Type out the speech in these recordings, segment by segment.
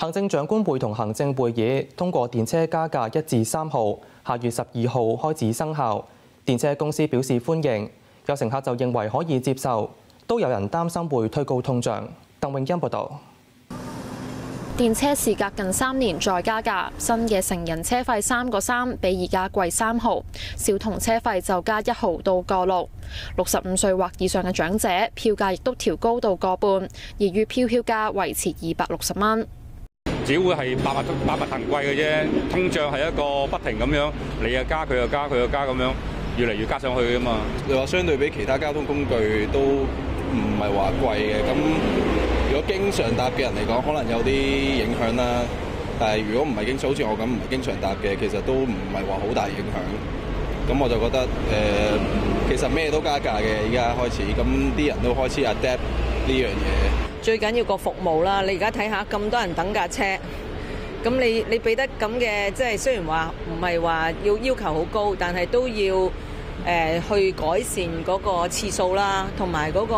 行政長官會同行政會議通過電車加價1至3號，下月12號開始生效。電車公司表示歡迎，有乘客就認為可以接受，都有人擔心會推高通脹。鄧永欣報導。電車事隔近3年再加價，新嘅成人車費3個3，比而家貴3毫；小童車費就加1毫到個6。65歲或以上嘅長者票價亦都調高到個半，而月票價維持260蚊。只會係百物騰貴嘅啫，通脹係一個不停咁樣，你又加佢又加佢又加咁樣，越嚟越加上去㗎嘛。你話相對比其他交通工具都唔係話貴嘅，咁如果經常搭嘅人嚟講，可能有啲影響啦。但係如果唔係好似我咁唔係經常搭嘅，其實都唔係話好大影響。咁我就覺得其實咩都加價嘅，而家開始，咁啲人都開始 adapt 呢樣嘢。最緊要個服務啦！你而家睇下咁多人等架車，咁你俾得咁嘅，即係雖然話唔係話要求好高，但係都要去改善嗰個次數啦，同埋嗰個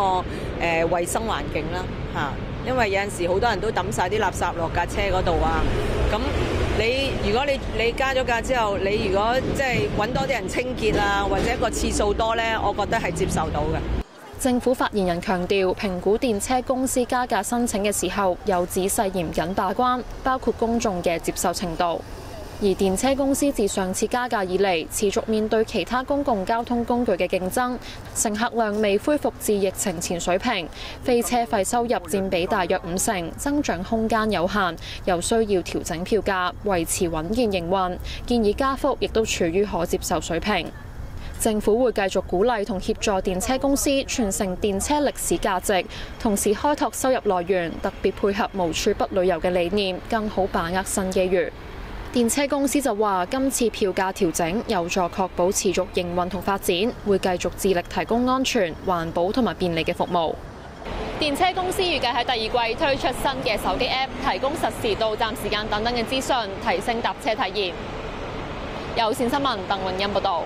衞生環境啦嚇。因為有陣時好多人都抌晒啲垃圾落架車嗰度啊。咁如果你加咗價之後，你如果即係揾多啲人清潔啊，或者個次數多呢，我覺得係接受到嘅。政府發言人強調，評估電車公司加價申請嘅時候，有仔細嚴謹把關，包括公眾嘅接受程度。而電車公司自上次加價以嚟，持續面對其他公共交通工具嘅競爭，乘客量未恢復至疫情前水平，非車費收入佔比大約50%，增長空間有限，又需要調整票價，維持穩健營運。建議加幅亦都處於可接受水平。政府會繼續鼓勵同協助電車公司傳承電車歷史價值，同時開拓收入來源，特別配合無處不旅遊嘅理念，更好把握新機遇。電車公司就話，今次票價調整有助確保持續營運同發展，會繼續致力提供安全、環保同埋便利嘅服務。電車公司預計喺第二季推出新嘅手機 App， 提供實時到站時間等等嘅資訊，提升搭車體驗。有線新聞鄧永欣報導。